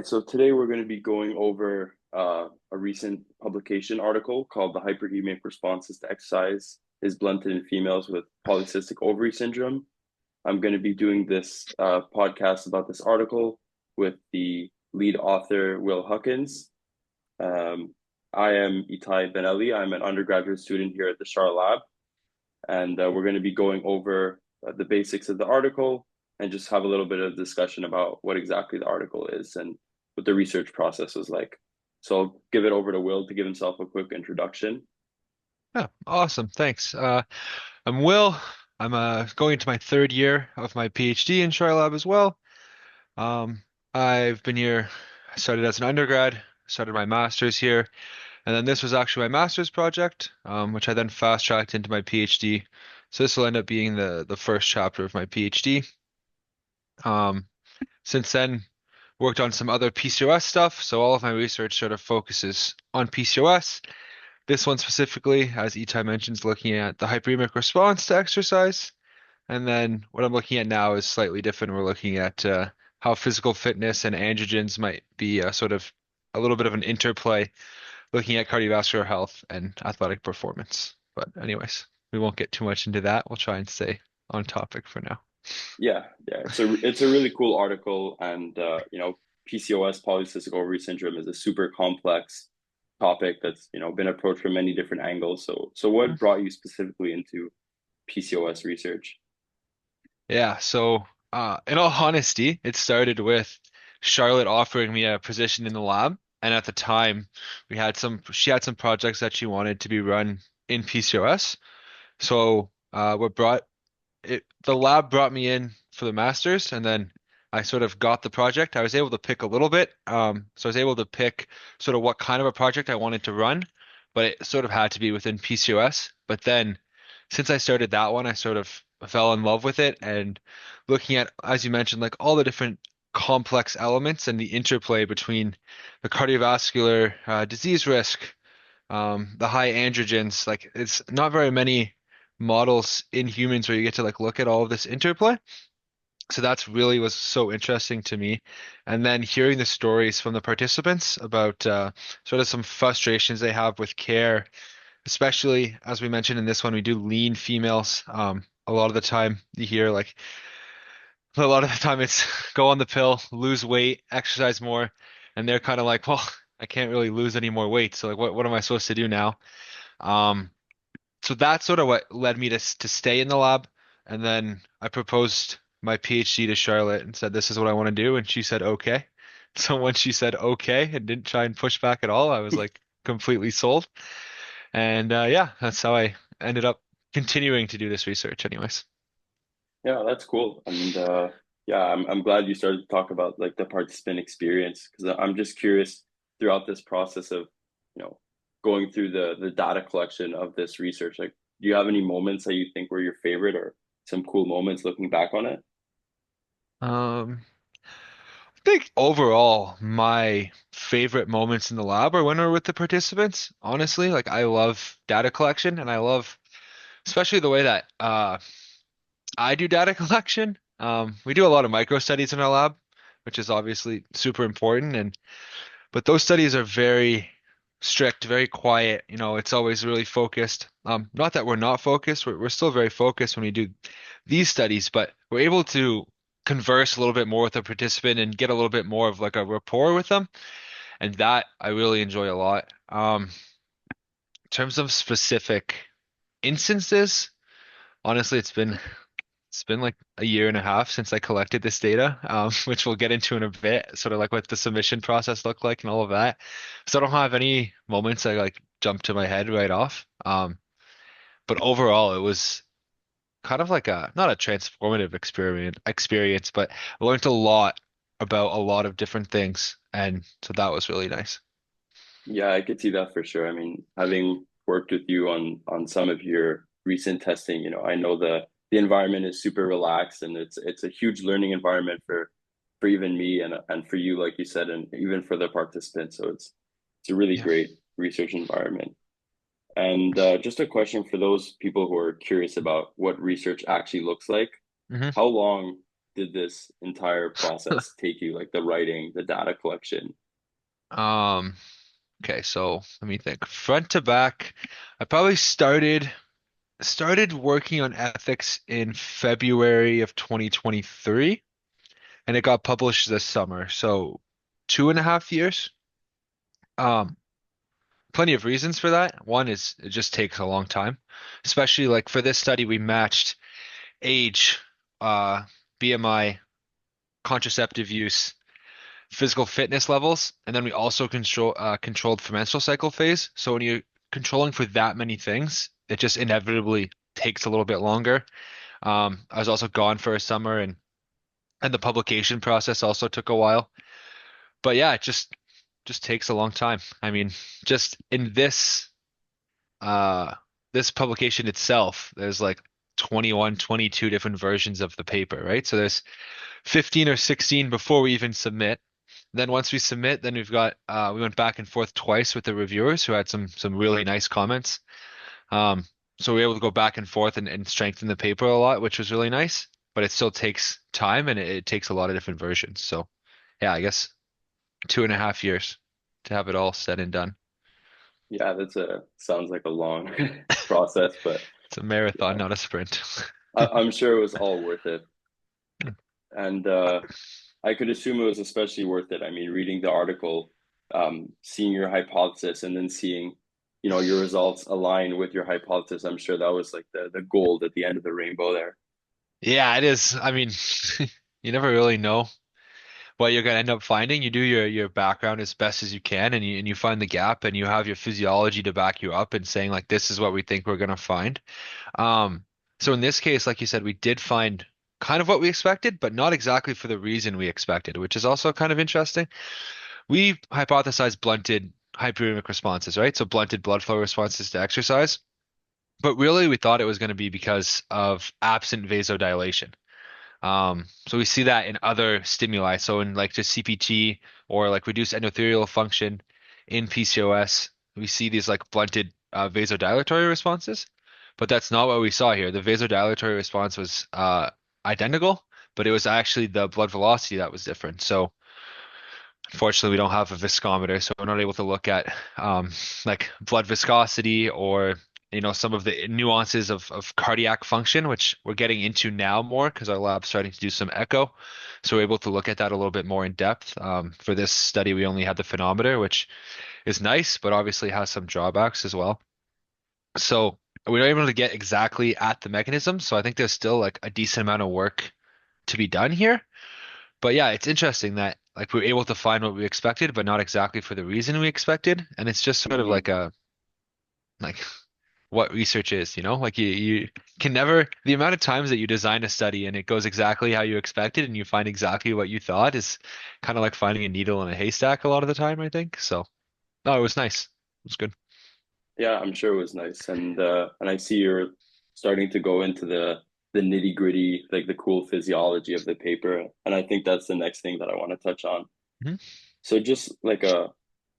right, so today we're going to be going over a recent publication article called "The Hyperemic Responses to Exercise is Blunted in Females with Polycystic Ovary Syndrome." I'm going to be doing this podcast about this article with the lead author, Will Huckins. Um, I am Itai Benelli. I'm an undergraduate student here at the CHARlab, and we're going to be going over the basics of the article and just have a little bit of discussion about what exactly the article is and what the research process was like. So I'll give it over to Will to give himself a quick introduction. Yeah, awesome. Thanks. I'm Will. I'm going into my third year of my PhD in CHARlab as well. Um, I've been here, I started as an undergrad, started my master's here, and then this was actually my master's project, which I then fast-tracked into my PhD. So this will end up being the first chapter of my PhD. Um, since then, worked on some other PCOS stuff, so all of my research sort of focuses on PCOS. This one specifically, as Itai mentioned, is looking at the hyperemic response to exercise. And then what I'm looking at now is slightly different. We're looking at how physical fitness and androgens might be sort of a little bit of an interplay, looking at cardiovascular health and athletic performance. But anyways, we won't get too much into that. We'll try and stay on topic for now. Yeah, it's a really cool article, and PCOS, polycystic ovary syndrome, is a super complex topic that's been approached from many different angles. So what brought you specifically into PCOS research? Yeah, so in all honesty, it started with Charlotte offering me a position in the lab. And at the time, she had some projects that she wanted to be run in PCOS. So the lab brought me in for the master's, and then I sort of got the project. I was able to pick a little bit. So I was able to pick sort of what kind of a project I wanted to run, but it sort of had to be within PCOS. But then since I started that one, I sort of fell in love with it and looking at, as you mentioned, like all the different complex elements and the interplay between the cardiovascular disease risk, the high androgens. Like it's not very many models in humans where you get to like look at all of this interplay. So that's really was so interesting to me. And then hearing the stories from the participants about sort of some frustrations they have with care, especially as we mentioned in this one, we do lean females. A lot of the time you hear like a lot of the time it's go on the pill, lose weight, exercise more, and they're kind of like, well, I can't really lose any more weight. So like what am I supposed to do now? Um, so that's sort of what led me to stay in the lab. And then I proposed my PhD to Charlotte and said, this is what I want to do. And she said, okay. So when she said okay and didn't try and push back at all, I was like completely sold. And yeah, that's how I ended up continuing to do this research anyways. Yeah, that's cool. And yeah, I'm glad you started to talk about like the participant experience because I'm just curious throughout this process of, you know, going through the data collection of this research. Like, do you have any moments that you think were your favorite or some cool moments looking back on it? Um, I think overall, my favorite moments in the lab are when we're with the participants. Honestly, like I love data collection and I love especially the way that I do data collection. We do a lot of micro studies in our lab, which is obviously super important. And but those studies are very strict, very quiet. You know, it's always really focused. Not that we're not focused, we're still very focused when we do these studies, but we're able to converse a little bit more with the participant and get a little bit more of like a rapport with them. And that I really enjoy a lot. In terms of specific instances, honestly, it's been like a year and a half since I collected this data, which we'll get into in a bit, sort of like what the submission process looked like and all of that. So I don't have any moments that like jump to my head right off. But overall, it was kind of like a not a transformative experience, but I learned a lot about a lot of different things, and so that was really nice. Yeah, I could see that for sure. I mean, having worked with you on some of your recent testing, I know the environment is super relaxed and it's a huge learning environment for even me and for you, like you said, and even for the participants. So it's a really Yeah. great research environment. And just a question for those people who are curious about what research actually looks like. hmm How long did this entire process take you, like the writing, the data collection? Um, okay, so let me think. Front to back, I probably started working on ethics in February of 2023, and it got published this summer. So 2.5 years. Um, Plenty of reasons for that. One is it just takes a long time, especially like for this study, we matched age, uh, BMI, contraceptive use, physical fitness levels, and then we also controlled for menstrual cycle phase. So when you're controlling for that many things, it just inevitably takes a little bit longer. I was also gone for a summer, and the publication process also took a while. But yeah, it just takes a long time. I mean, just in uh this publication itself, there's like 21, 22 different versions of the paper, right? So there's 15 or 16 before we even submit. Then once we submit, then we went back and forth twice with the reviewers who had some really nice comments. Um, so we were able to go back and forth and strengthen the paper a lot, which was really nice. But it still takes time and it takes a lot of different versions. So yeah, I guess 2.5 years to have it all said and done. Yeah, that's a sounds like a long process, but It's a marathon, yeah, not a sprint. I'm sure it was all worth it. And I could assume it was especially worth it. I mean, reading the article, seeing your hypothesis, and then seeing, your results align with your hypothesis. I'm sure that was like the gold at the end of the rainbow there. Yeah, it is. I mean, you never really know what you're gonna end up finding. You do your background as best as you can, and you find the gap, and you have your physiology to back you up, and saying like this is what we think we're gonna find. Um, so in this case, like you said, we did find kind of what we expected, but not exactly for the reason we expected, which is also kind of interesting. We hypothesized blunted hyperemic responses, right? So blunted blood flow responses to exercise. But really, we thought it was going to be because of absent vasodilation. So we see that in other stimuli. So in like just CPT or like reduced endothelial function in PCOS, we see these like blunted vasodilatory responses. But that's not what we saw here. The vasodilatory response was identical, but it was actually the blood velocity that was different. So unfortunately, we don't have a viscometer, so we're not able to look at like blood viscosity or some of the nuances of cardiac function, which we're getting into now more because our lab's starting to do some echo. So we're able to look at that a little bit more in depth. For this study, we only had the phenometer, which is nice, but obviously has some drawbacks as well. So we were able to get exactly at the mechanism. So I think there's still like a decent amount of work to be done here. But yeah, it's interesting that like we were able to find what we expected, but not exactly for the reason we expected. And it's just sort of Hmm. like a like what research is, Like you can never the amount of times that you design a study and it goes exactly how you expected and you find exactly what you thought is kind of like finding a needle in a haystack a lot of the time, I think. So no, it was nice. It was good. Yeah, I'm sure it was nice, and I see you're starting to go into the nitty gritty, like the cool physiology of the paper, and I think that's the next thing that I want to touch on. Hmm. So just like a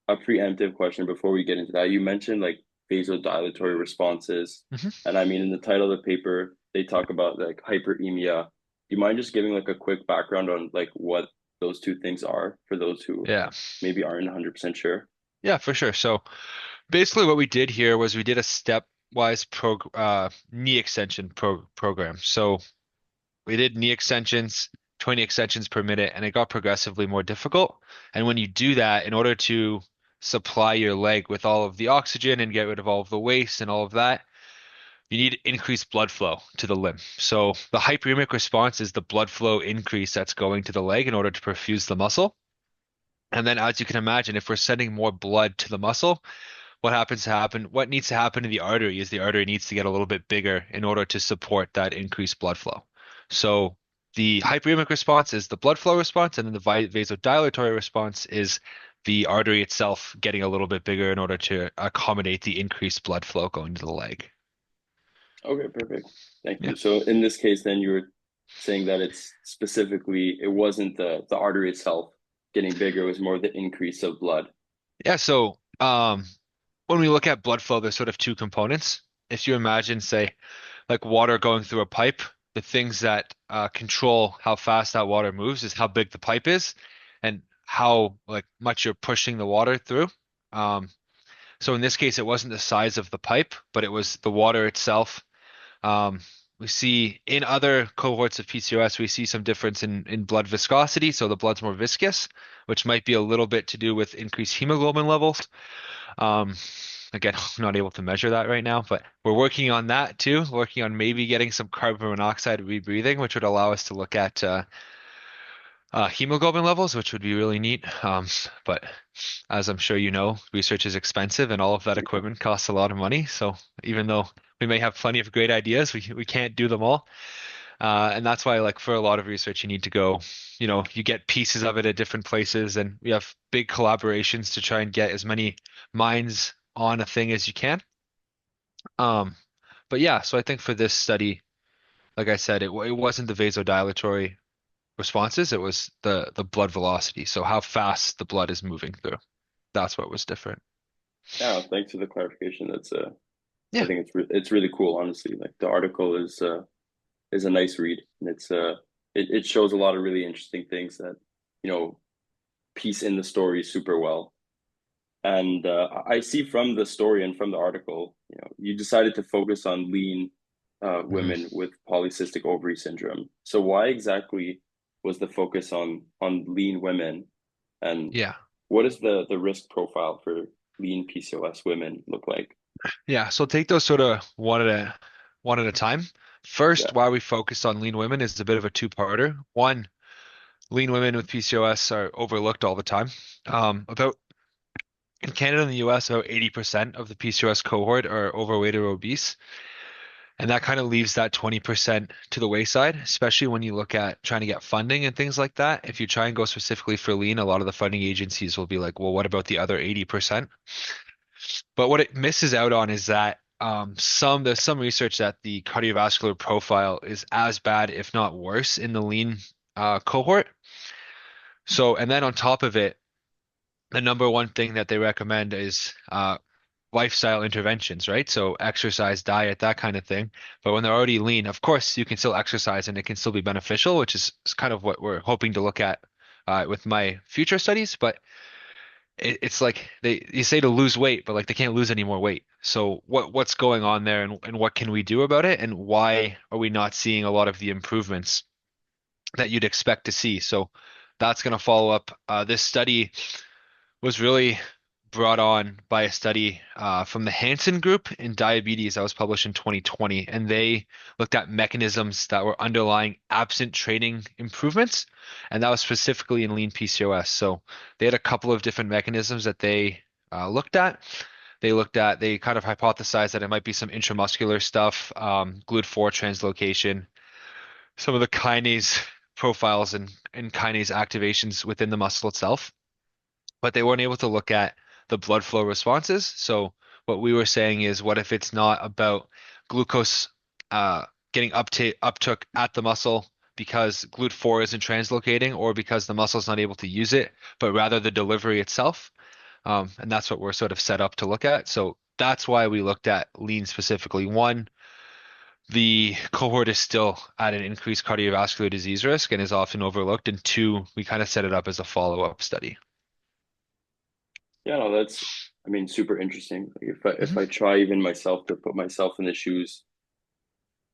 preemptive question before we get into that. You mentioned like vasodilatory responses, Hmm. and I mean in the title of the paper they talk about like hyperemia. Do you mind just giving like a quick background on like what those two things are for those who Yeah. maybe aren't 100% sure? Yeah, for sure. So basically what we did here was we did a stepwise knee extension program. So we did knee extensions, 20 extensions per minute, and it got progressively more difficult. And when you do that, in order to supply your leg with all of the oxygen and get rid of all of the waste and all of that, you need increased blood flow to the limb. So the hyperemic response is the blood flow increase that's going to the leg in order to perfuse the muscle. And then, as you can imagine, if we're sending more blood to the muscle, what needs to happen to the artery is the artery needs to get a little bit bigger in order to support that increased blood flow. So the hyperemic response is the blood flow response, and then the vasodilatory response is the artery itself getting a little bit bigger in order to accommodate the increased blood flow going to the leg. Okay, perfect. Thank Yeah. you. So in this case, then you were saying that it's specifically it wasn't the artery itself getting bigger, it was more the increase of blood. Yeah, so when we look at blood flow, there's sort of two components. If you imagine, say, like water going through a pipe, the things that control how fast that water moves is how big the pipe is and how like much you're pushing the water through. Um, so in this case, it wasn't the size of the pipe, but it was the water itself. Um, we see in other cohorts of PCOS, we see some difference in blood viscosity, so the blood's more viscous, which might be a little bit to do with increased hemoglobin levels. Um, Again, I'm not able to measure that right now, but we're working on that too, working on maybe getting some carbon monoxide rebreathing, which would allow us to look at hemoglobin levels, which would be really neat. But as I'm sure you know, research is expensive and all of that Yeah. equipment costs a lot of money. So even though we may have plenty of great ideas, we can't do them all. And that's why, like, for a lot of research, you need to go, you get pieces of it at different places, and we have big collaborations to try and get as many minds on a thing as you can. Um, but yeah, so I think for this study, like I said, it wasn't the vasodilatory responses, it was the blood velocity. So how fast the blood is moving through. That's what was different. Yeah, thanks for the clarification. I Yeah. think it's really cool, honestly. Like the article is a nice read, and it shows a lot of really interesting things that you know piece in the story super well. And I see from the story and from the article, you decided to focus on lean Mhm. women with polycystic ovary syndrome. So why exactly was the focus on lean women, and Yeah. what does the risk profile for lean PCOS women look like? Yeah. So take those sort of one at a time. Yeah, First, why we focused on lean women is a bit of a two-parter. One, lean women with PCOS are overlooked all the time. About in Canada and the US, about 80% of the PCOS cohort are overweight or obese. And that kind of leaves that 20% to the wayside, especially when you look at trying to get funding and things like that. If you try and go specifically for lean, a lot of the funding agencies will be like, well, what about the other 80%? But what it misses out on is that there's some research that the cardiovascular profile is as bad, if not worse, in the lean cohort. So, and then on top of it, the number one thing that they recommend is lifestyle interventions, right? So exercise, diet, that kind of thing. But when they're already lean, of course, you can still exercise and it can still be beneficial, which is kind of what we're hoping to look at with my future studies. But it's like you say to lose weight, but like they can't lose any more weight. So what's going on there, and what can we do about it, and why are we not seeing a lot of the improvements that you'd expect to see? So that's going to follow up. This study was really brought on by a study from the Hansen Group in diabetes that was published in 2020, and they looked at mechanisms that were underlying absent training improvements, and that was specifically in lean PCOS. So they had a couple of different mechanisms that they looked at. They kind of hypothesized that it might be some intramuscular stuff, GLUT4 translocation, some of the kinase profiles and kinase activations within the muscle itself, but they weren't able to look at the blood flow responses. So what we were saying is, what if it's not about glucose uh, getting uptook at the muscle because GLUT4 isn't translocating or because the muscle is not able to use it, but rather the delivery itself. And that's what we're sort of set up to look at. So that's why we looked at lean specifically. One, the cohort is still at an increased cardiovascular disease risk and is often overlooked. And two, we kind of set it up as a follow-up study. yeah, no, I mean, super interesting. Like if Mhm. I try even myself to put myself in the shoes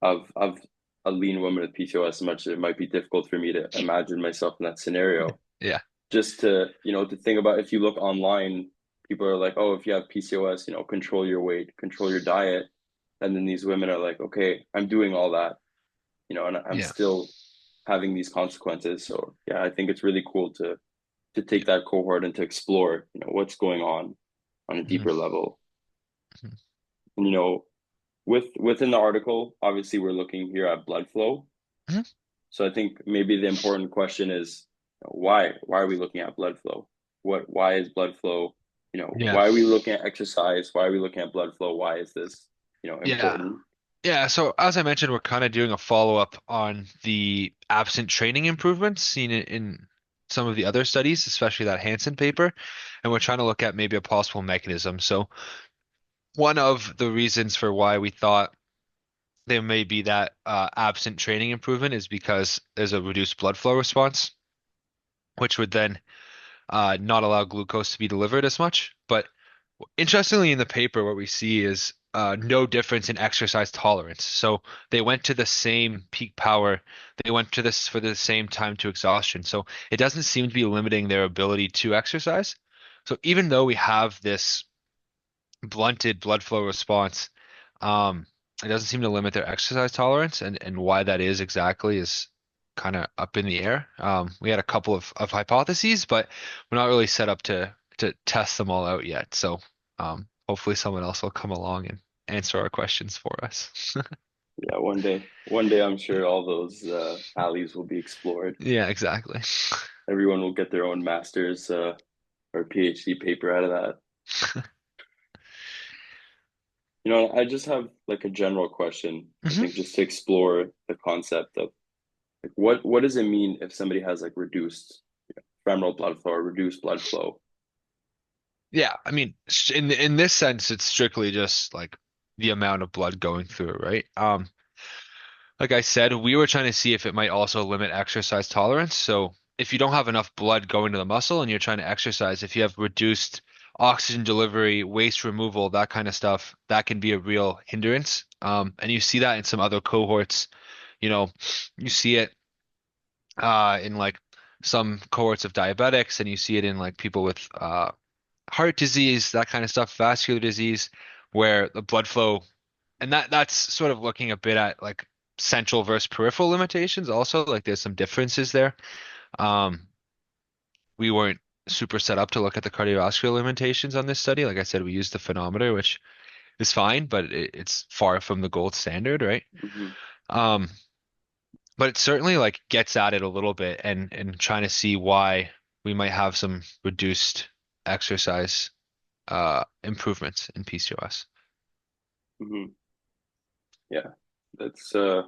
of a lean woman with PCOS, as much as it might be difficult for me to imagine myself in that scenario, Yeah. just to think about, if you look online, people are like, oh, if you have PCOS, control your weight, control your diet. And then these women are like, okay, I'm doing all that, and I'm Yeah. still having these consequences. So yeah, I think it's really cool to take that cohort and to explore, what's going on a Mhm. deeper level. Mhm. And within the article, obviously we're looking here at blood flow. Mhm. So I think maybe the important question is, why are we looking at blood flow? Why is blood flow, Yeah. why are we looking at exercise? Why are we looking at blood flow? Why is this, Yeah. important? Yeah. So as I mentioned, we're kind of doing a follow-up on the absent training improvements seen in some of the other studies, especially that Hansen paper, and we're trying to look at maybe a possible mechanism. So one of the reasons for why we thought there may be that absent training improvement is because there's a reduced blood flow response, which would then not allow glucose to be delivered as much. But interestingly, in the paper, what we see is no difference in exercise tolerance. So they went to the same peak power, they went to this for the same time to exhaustion. So it doesn't seem to be limiting their ability to exercise. So even though we have this blunted blood flow response, um, it doesn't seem to limit their exercise tolerance, and why that is exactly is kind of up in the air. We had a couple of hypotheses, but we're not really set up to test them all out yet. So hopefully someone else will come along and answer our questions for us. Yeah, one day I'm sure all those alleys will be explored. Yeah, exactly. Everyone will get their own master's or PhD paper out of that. I just have like a general question, I hmm think just to explore the concept of like what does it mean if somebody has like reduced femoral blood flow or reduced blood flow? Yeah, I mean, in this sense, it's strictly just like the amount of blood going through it, right? Like I said, we were trying to see if it might also limit exercise tolerance. So if you don't have enough blood going to the muscle and you're trying to exercise, if you have reduced oxygen delivery, waste removal, that kind of stuff, that can be a real hindrance. And you see that in some other cohorts. You know, you see it in like some cohorts of diabetics, and you see it in like people with heart disease, that kind of stuff, vascular disease, where the blood flow, and that's sort of looking a bit at like central versus peripheral limitations also. Like there's some differences there. Um, we weren't super set up to look at the cardiovascular limitations on this study. Like I said, we used the phenometer, which is fine, but it's far from the gold standard, right? Hmm. Um, but it certainly like gets at it a little bit and trying to see why we might have some reduced exercise improvements in PCOS. Hmm. Yeah, that's and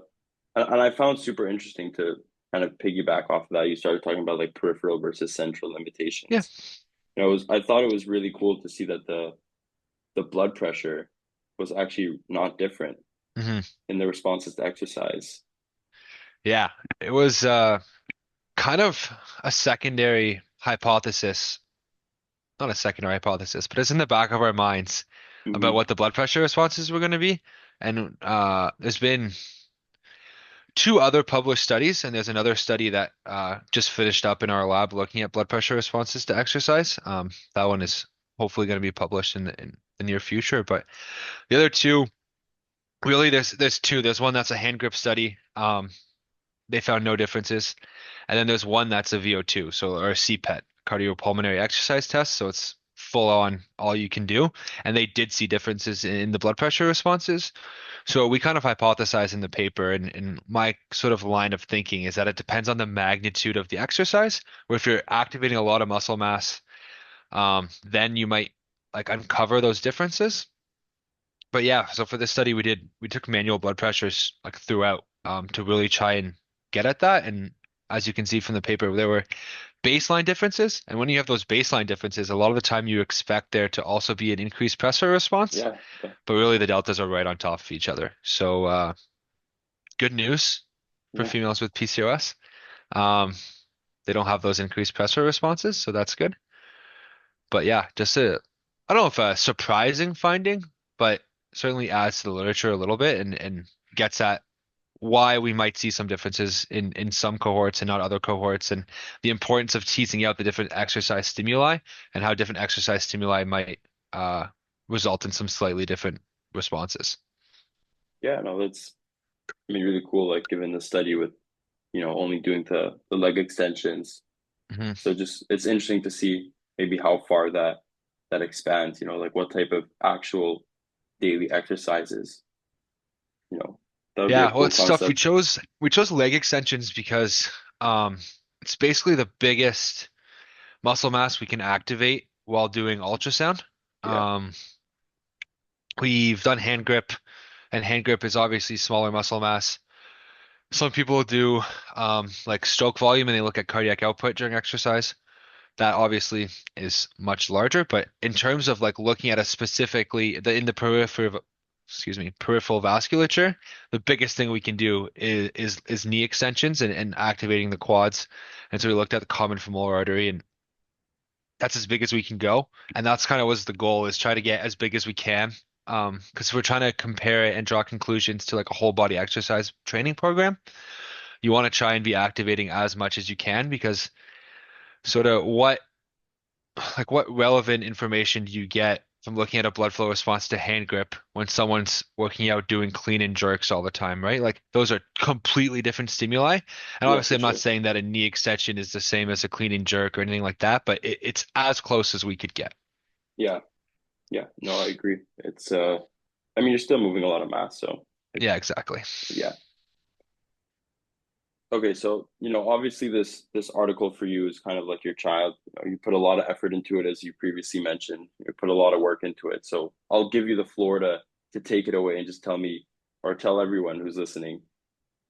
I found super interesting to kind of piggyback off of that. You started talking about like peripheral versus central Yeah. limitations. I thought it was really cool to see that the blood pressure was actually not different hmm in the responses to exercise. Yeah. It was kind of a secondary hypothesis, not a secondary hypothesis, but it's in the back of our minds about Hmm. what the blood pressure responses were going to be. And there's been two other published studies, and there's another study that just finished up in our lab looking at blood pressure responses to exercise. That one is hopefully going to be published in the near future. But the other two, really, there's two. There's one that's a hand grip study. They found no differences, and then there's one that's a VO2, so or a CPET, cardiopulmonary exercise test. So it's full on all you can do, and they did see differences in the blood pressure responses. So we kind of hypothesize in the paper, and my sort of line of thinking is that it depends on the magnitude of the exercise. Where if you're activating a lot of muscle mass, then you might like uncover those differences. But yeah, so for this study, we took manual blood pressures like throughout, to really try and get at that. And as you can see from the paper, there were baseline differences. And when you have those baseline differences, a lot of the time you expect there to also be an increased pressure response, Yeah, yeah, but really the deltas are right on top of each other. So good news for yeah, females with PCOS. Um, they don't have those increased pressure responses, so that's good. But yeah, just I don't know if a surprising finding, but certainly adds to the literature a little bit and gets at why we might see some differences in some cohorts and not other cohorts, and the importance of teasing out the different exercise stimuli and how different exercise stimuli might uh, result in some slightly different responses. yeah. No, that's I mean really cool. Like given the study with only doing the leg extensions, hmm so just it's interesting to see maybe how far that expands. Like what type of actual daily exercises. You know, that would be a Yeah, well, cool it's tough. We concept. chose we chose leg extensions because um, it's basically the biggest muscle mass we can activate while doing ultrasound. Yeah. Um, we've done hand grip, and hand grip is obviously smaller muscle mass. Some people do like stroke volume and they look at cardiac output during exercise. That obviously is much larger, but in terms of like looking at a specifically in the periphery excuse me, peripheral vasculature, the biggest thing we can do is knee extensions and activating the quads. And so we looked at the common femoral artery, and that's as big as we can go. And that's kind of was the goal, is try to get as big as we can. Because we're trying to compare it and draw conclusions to like a whole body exercise training program. You want to try and be activating as much as you can, because sort of what relevant information do you get from looking at a blood flow response to hand grip when someone's working out doing clean and jerks all the time, right? Like those are completely different stimuli. And Yeah, obviously, for I'm not sure. saying that a knee extension is the same as a clean and jerk or anything like that, but it's as close as we could get. Yeah, yeah. No, I agree. It's I mean, you're still moving a lot of mass, so like, Yeah, exactly. yeah. Okay, so obviously this article for you is kind of like your child. You put a lot of effort into it, as you previously mentioned. You put a lot of work into it. So I'll give you the floor to take it away and just tell me, or tell everyone who's listening,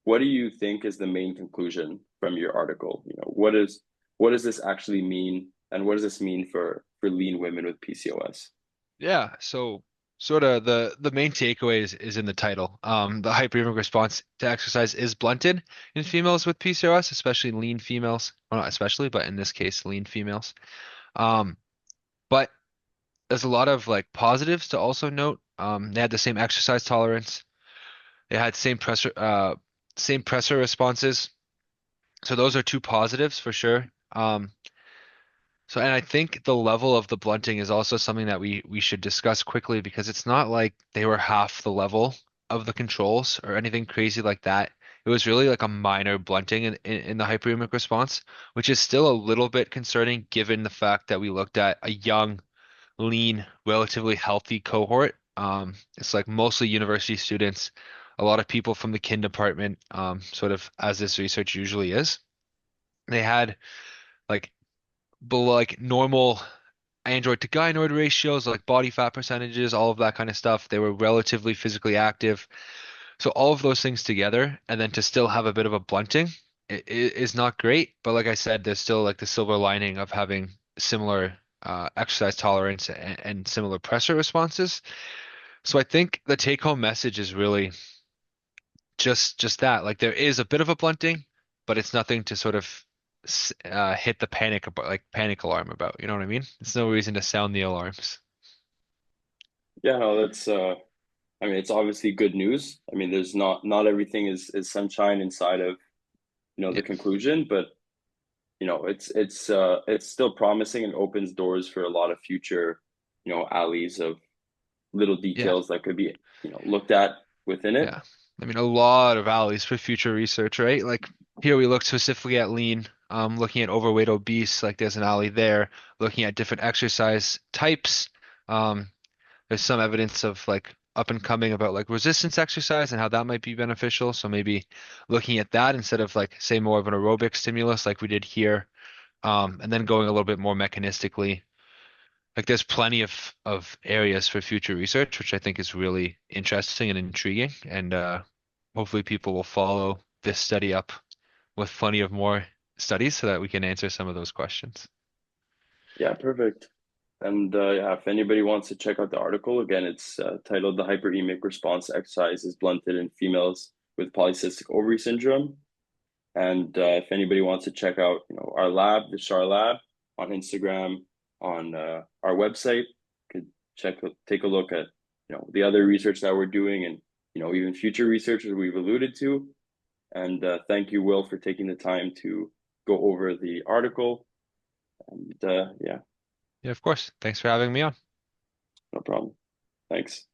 what do you think is the main conclusion from your article? What does this actually mean, and what does this mean for lean women with PCOS? Yeah, so sort of the main takeaway is in the title. The hyperemic response to exercise is blunted in females with PCOS, especially lean females. Well, not especially, but in this case, lean females. Um, but there's a lot of like positives to also note. They had the same exercise tolerance. They had same pressor responses. So those are two positives for sure. So, and I think the level of the blunting is also something that we should discuss quickly, because it's not like they were half the level of the controls or anything crazy like that. It was really like a minor blunting in the hyperemic response, which is still a little bit concerning given the fact that we looked at a young, lean, relatively healthy cohort. It's like mostly university students, a lot of people from the kin department, sort of as this research usually is. They had like below like normal android to gynoid ratios, like body fat percentages, all of that kind of stuff. They were relatively physically active. So all of those things together, and then to still have a bit of a blunting is not great. But like I said, there's still like the silver lining of having similar exercise tolerance and similar pressure responses. So I think the take-home message is really just that. Like there is a bit of a blunting, but it's nothing to sort of hit the panic about, like panic alarm about. You know what I mean? There's no reason to sound the alarms. Yeah, no, that's I mean, it's obviously good news. I mean, there's not everything is sunshine inside of, Yeah, the conclusion, but it's still promising and opens doors for a lot of future, alleys of little yeah, details that could be, looked at within it. yeah. I mean, a lot of alleys for future research, right? Like here we look specifically at lean, looking at overweight obese, like there's an alley there, looking at different exercise types. Um, there's some evidence of like up and coming about like resistance exercise and how that might be beneficial. So maybe looking at that instead of like say more of an aerobic stimulus like we did here, and then going a little bit more mechanistically. Like there's plenty of areas for future research, which I think is really interesting and intriguing. And hopefully people will follow this study up with plenty of more studies so that we can answer some of those questions. Yeah, perfect. And yeah, if anybody wants to check out the article, again, it's titled "The Hyperemic Response to Exercise is Blunted in Females with Polycystic Ovary Syndrome." And if anybody wants to check out, our lab, the CHARlab, on Instagram, on our website, could take a look at, the other research that we're doing, and even future research that we've alluded to. And thank you, Will, for taking the time to go over the article. And yeah, Yeah, of course. Thanks for having me on. no problem. Thanks.